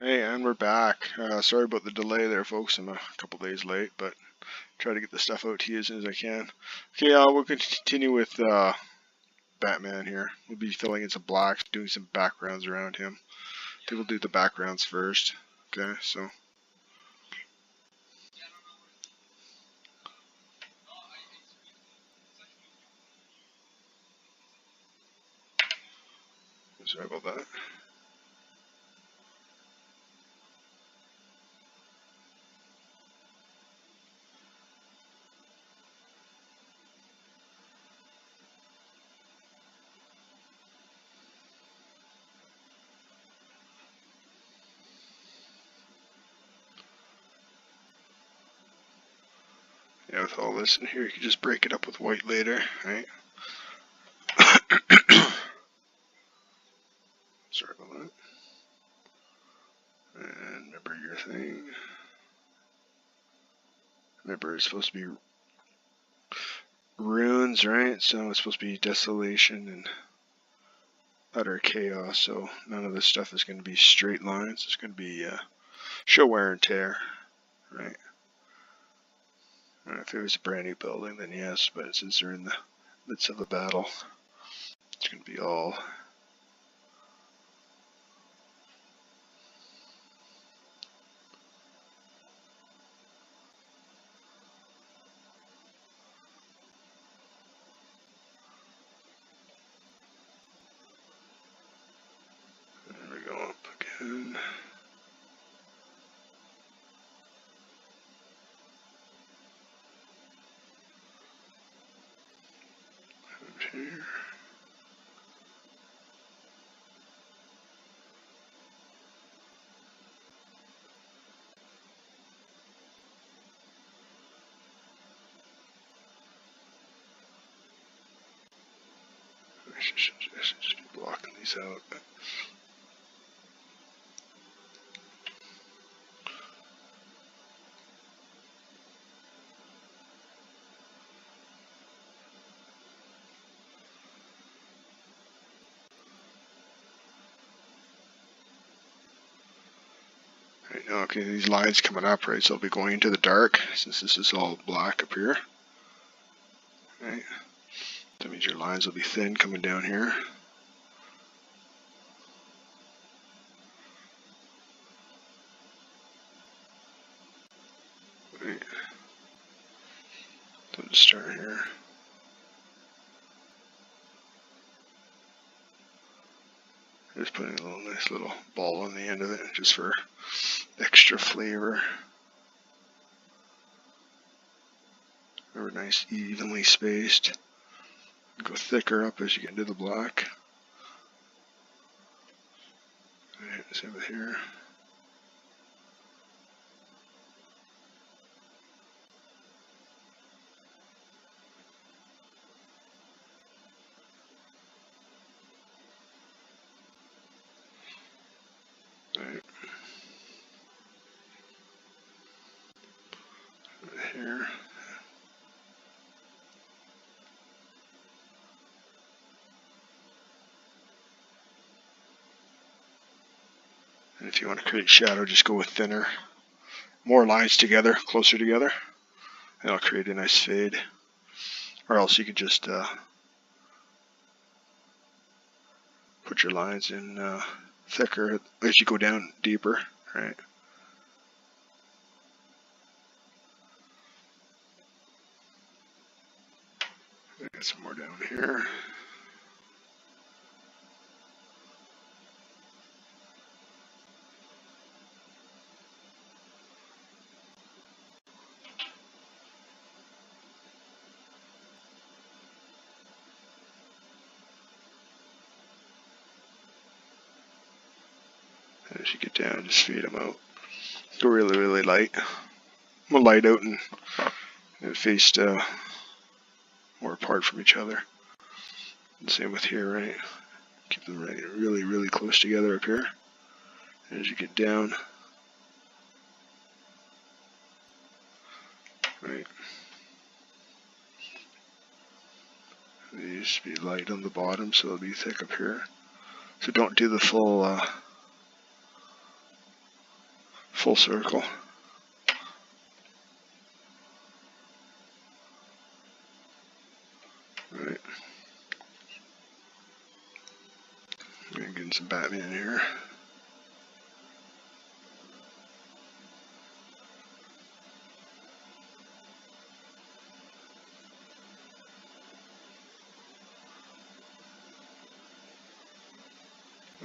Hey, and we're back. Sorry about the delay there, folks. I'm a couple days late, but try to get the stuff out to you as soon as I can. Okay, we'll continue with Batman here. We'll be filling in some blacks, doing some backgrounds around him. I think we'll do the backgrounds first. Okay, so. Sorry about that. Yeah, with all this in here, you can just break it up with white later, right? Sorry about that. And remember your thing. Remember, it's supposed to be runes, right? So it's supposed to be desolation and utter chaos. So none of this stuff is going to be straight lines. It's going to be show wear and tear, right? And if it was a brand new building, then yes. But since they're in the midst of the battle, it's going to be all. There we go up again. Here. I should just be blocking these out. Right, okay, these lines coming up, right? So I'll be going into the dark since this is all black up here. Right. That means your lines will be thin coming down here. Right. So just start here. Just putting a nice little ball on the end of it just for extra flavor. They're nice, evenly spaced. Go thicker up as you get into the black. Right, same with here. Right. Right here. And if you want to create shadow, just go with thinner. More lines together, closer together. And it'll create a nice fade. Or else you could just put your lines in thicker as you go down deeper, right? Get some more down here. And as you get down, just fade them out. Go really, really light. More light out and faced more apart from each other. And same with here, right? Keep them really, really close together up here. And as you get down, right? These should be light on the bottom, so they'll be thick up here. So don't do the full full circle. Right. We're getting some Batman here.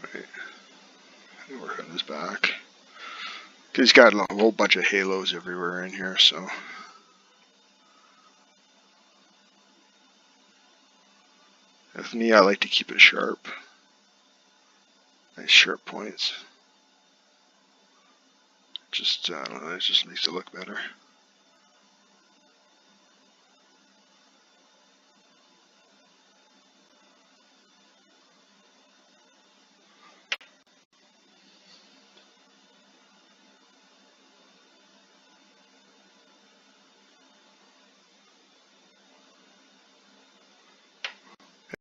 Right. Work on his back. He's got a whole bunch of halos everywhere in here, so. With me, I like to keep it sharp. Nice sharp points. Just, I don't know, it just makes it look better.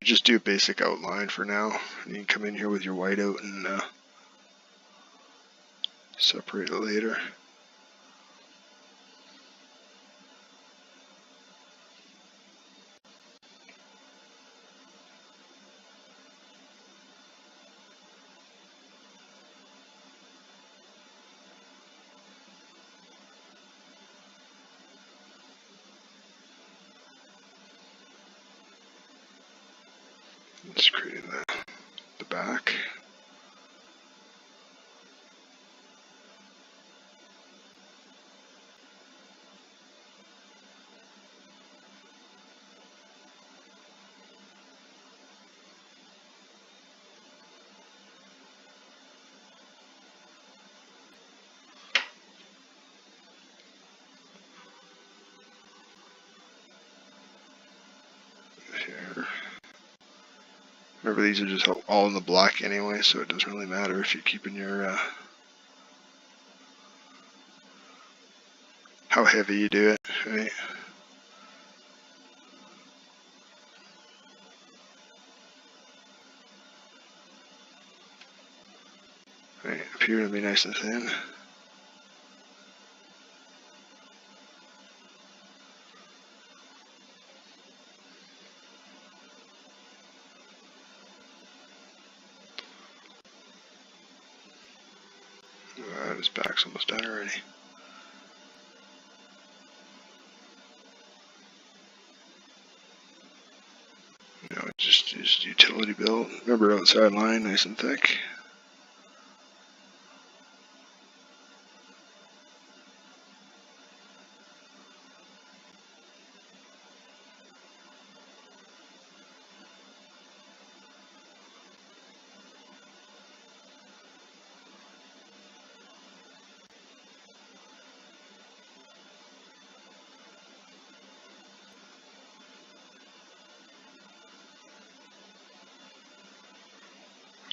Just do a basic outline for now. And you can come in here with your whiteout and separate it later. Just creating the back. Here. Remember, these are just all in the black anyway, so it doesn't really matter if you're keeping your how heavy you do it, right? Right, up here it'll be nice and thin. His back's almost done already. You know, just utility build. Remember, outside line, nice and thick.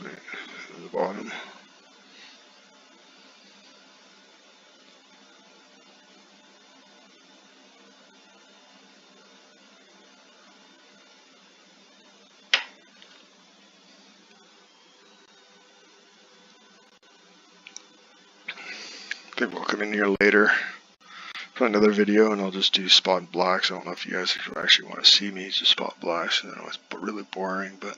Right, at the bottom. I think we'll come in here later for another video, and I'll just do spot and blacks. I don't know if you guys actually want to see me just spot blacks. I know it's really boring, but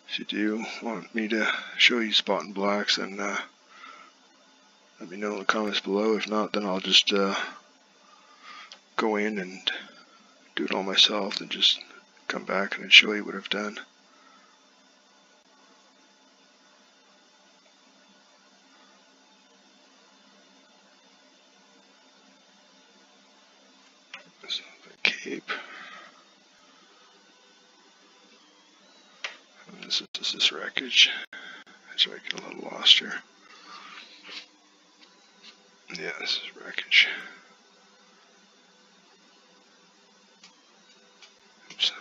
if you do want me to show you spot and blacks, then let me know in the comments below. If not, then I'll just go in and do it all myself and just come back and show you what I've done. So the cape. And this is this wreckage. So I get a little lost here. Yeah, this is wreckage. Oops.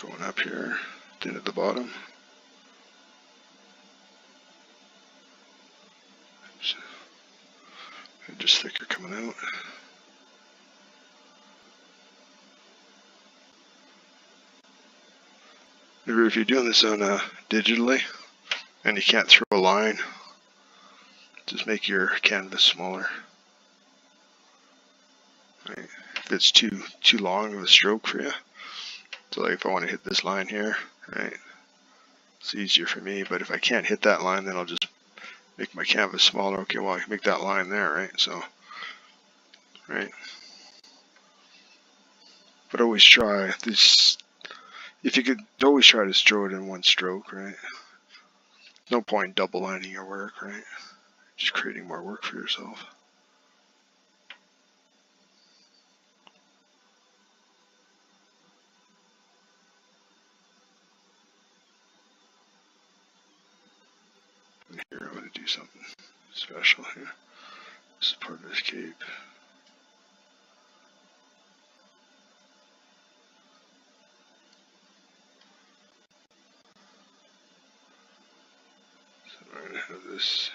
going up here, then at the bottom. And just thicker coming out. Remember, if you're doing this on digitally and you can't throw a line, just make your canvas smaller. Right. If it's too long of a stroke for you, so like if I want to hit this line here, right, it's easier for me. But if I can't hit that line, then I'll just make my canvas smaller. Okay, well I can make that line there, right? So, right. But always try this. If you could always try to throw it in one stroke, right? No point double lining your work, right? Just creating more work for yourself. And here I'm going to do something special here. This is part of this cape. So I'm going to have this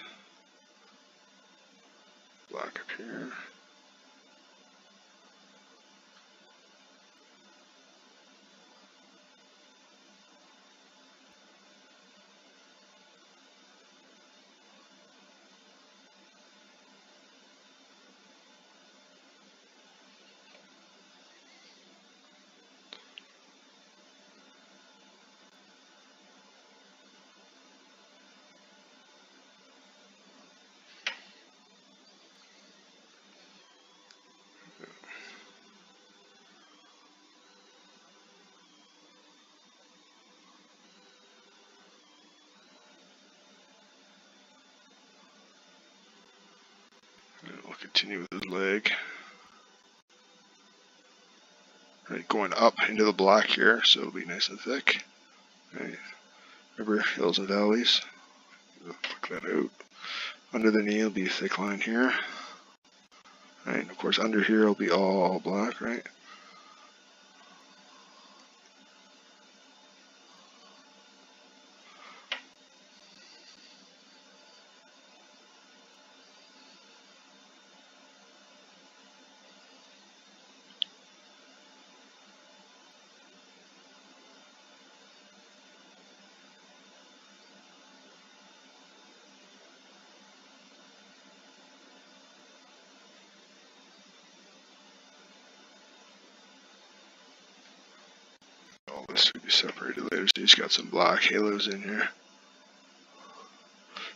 black up here. And we'll continue with the leg. Right, going up into the black here, so it'll be nice and thick. Right. Remember, hills and valleys. Click that out. Under the knee will be a thick line here. Right, and of course under here will be all black, right? All this will be separated later, so he's got some black halos in here.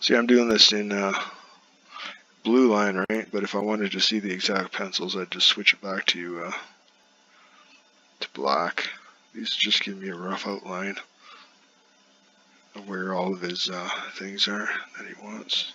See, I'm doing this in blue line, right? But if I wanted to see the exact pencils, I'd just switch it back to black. These just give me a rough outline of where all of his things are that he wants.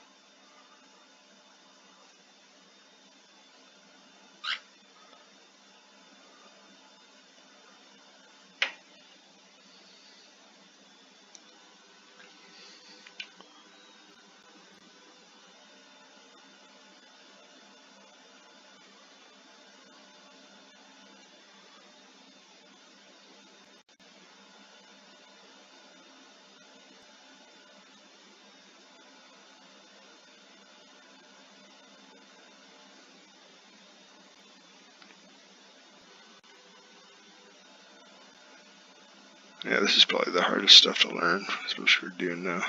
Yeah, this is probably the hardest stuff to learn, especially for doing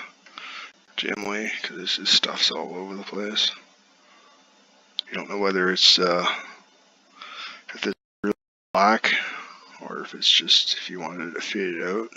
Jamway, because this stuff's all over the place. You don't know whether it's if it's really black or if it's just if you wanted to fade it out.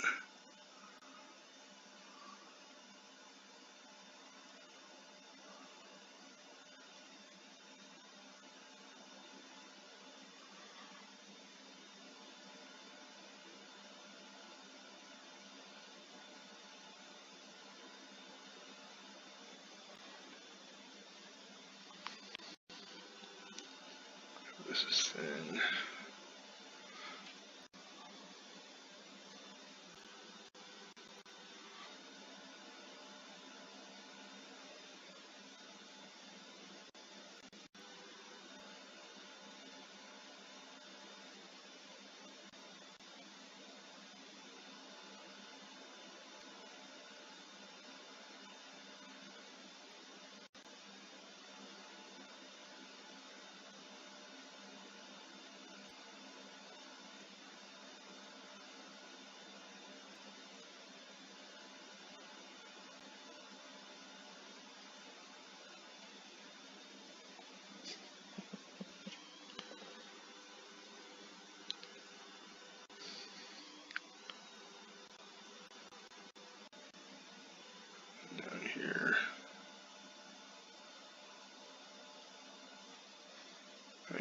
This is thin.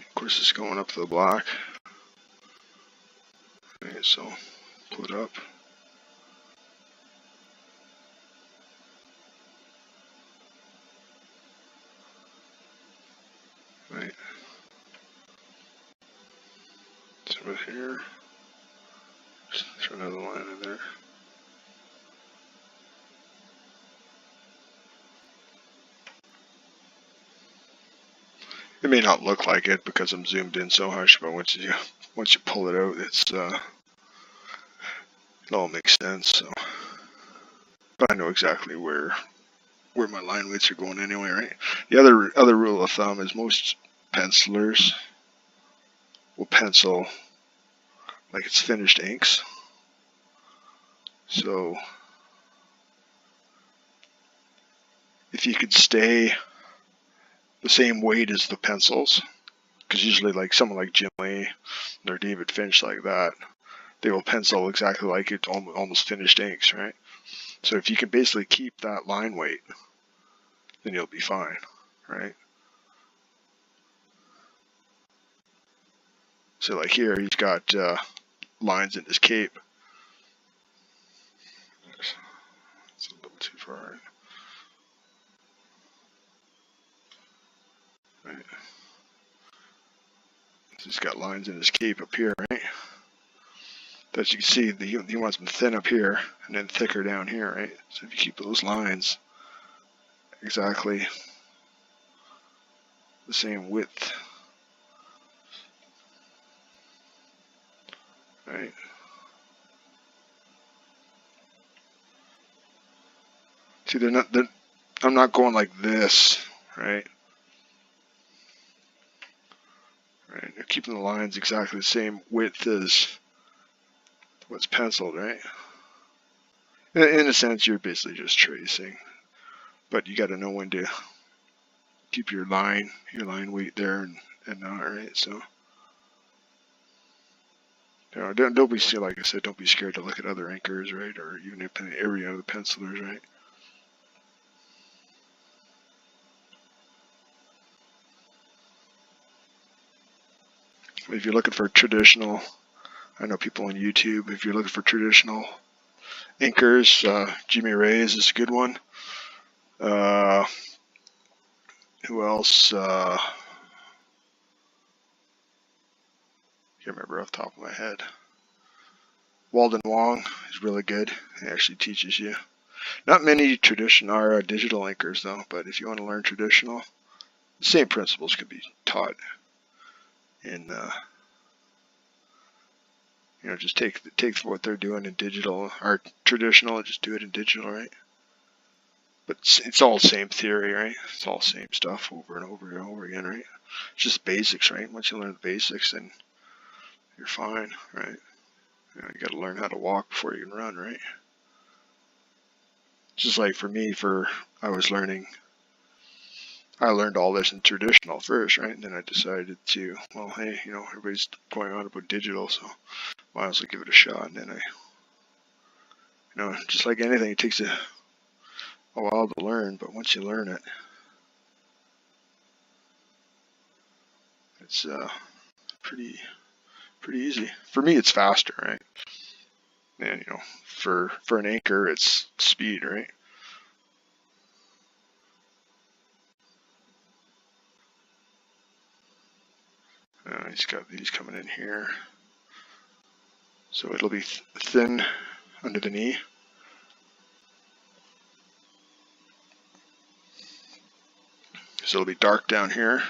Of course, it's going up to the black. Okay, so pull it up. Right. So right here. Just throw another line in there. It may not look like it because I'm zoomed in so much, but once you pull it out, it all makes sense. So, but I know exactly where my line weights are going anyway, right? The other rule of thumb is most pencilers will pencil like it's finished inks. So if you could stay the same weight as the pencils, because usually like someone like Jim Lee or David Finch like that, they will pencil exactly like it almost finished inks, right? So if you can basically keep that line weight, then you'll be fine, right? So like here, he's got lines in his cape. It's a little too far. Right. He's got lines in his cape up here, right? As you can see, he wants them thin up here and then thicker down here, right? So if you keep those lines exactly the same width, right? See, I'm not going like this, right? Right. They're keeping the lines exactly the same width as what's penciled, right? In a sense, you're basically just tracing, but you got to know when to keep your line weight there and not, right? So, you know, don't be, like I said, don't be scared to look at other inkers, right? Or even if every other pencilers, right? If you're looking for traditional, I know people on YouTube, if you're looking for traditional inkers, Jimmy Reyes is a good one. Who else? Can't remember off the top of my head. Walden Wong is really good. He actually teaches you. Not many traditional are digital inkers though, but if you want to learn traditional, the same principles can be taught in you know, just take what they're doing in digital or traditional and just do it in digital, right? But it's all the same theory, right? It's all the same stuff over and over and over again, right? It's just basics, right? Once you learn the basics, then you're fine, right? You know, you got to learn how to walk before you can run, right? Just like for me, I learned all this in traditional first, right? And then I decided to, well, hey, you know, everybody's going on about digital, so might as well give it a shot. And then you know, just like anything, it takes a while to learn, but once you learn it, it's pretty easy. For me, it's faster, right? And you know, for an anchor, it's speed, right? He's got these coming in here, so it'll be thin under the knee. So it'll be dark down here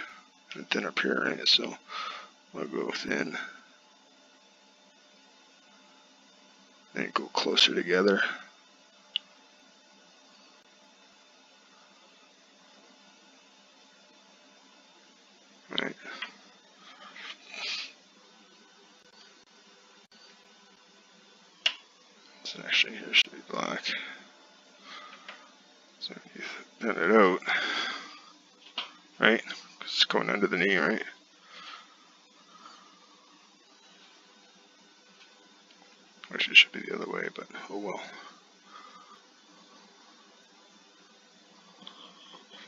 and thin up here, right? So I'll go thin and go closer together. Right. So actually here should be black. So you thin it out, right? It's going under the knee, right? Actually, it should be the other way, but oh well.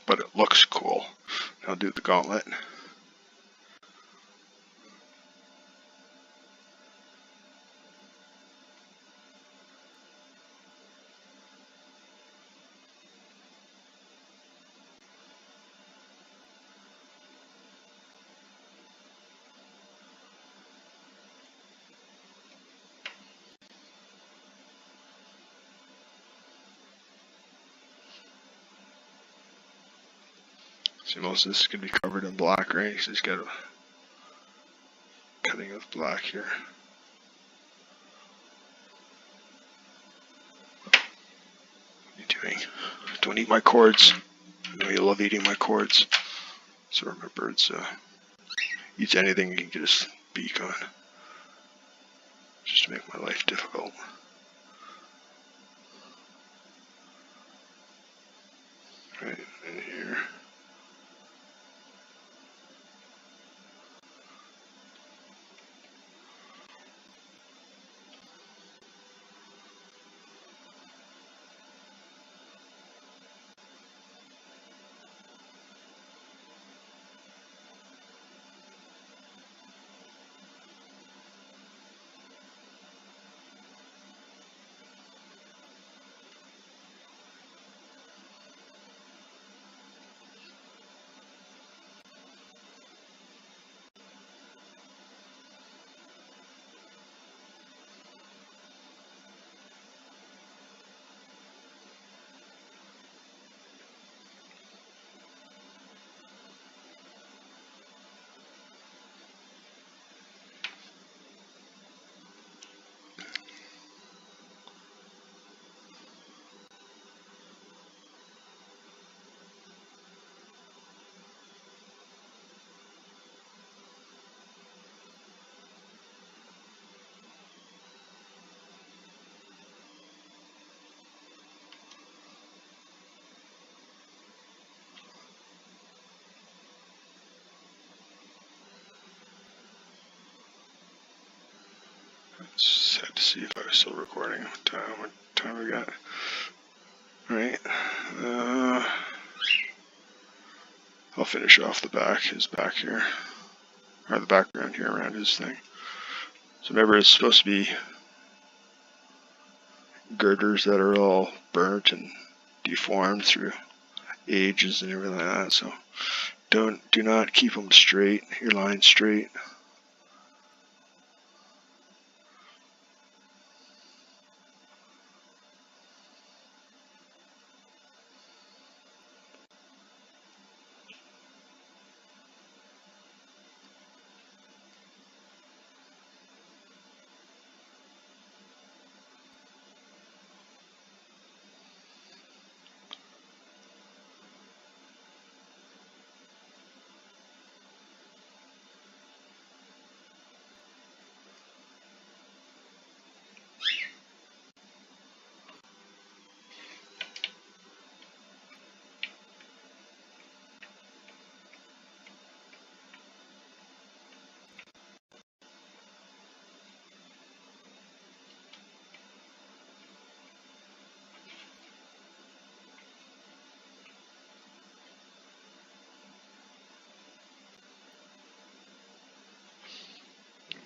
But it looks cool. I'll do the gauntlet. See, most of this is going to be covered in black, right? So he's got a cutting with black here. What are you doing? Don't eat my cords. I know you love eating my cords. Sorry, my birds eats anything you can get his beak on. Just to make my life difficult. Right in here. Just had to see if I was still recording. What time we got? Right. I'll finish off the back, his back here, or the background here around his thing. So remember, it's supposed to be girders that are all burnt and deformed through ages and everything like that. So do not keep them straight, your line straight.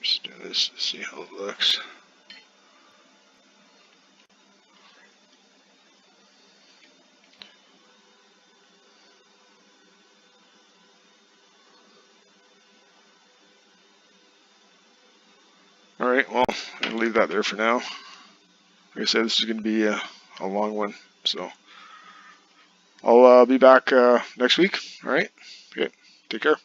Just do this to see how it looks. Alright, well, I'll leave that there for now. Like I said, this is going to be a long one, so I'll be back next week. Alright, okay, take care.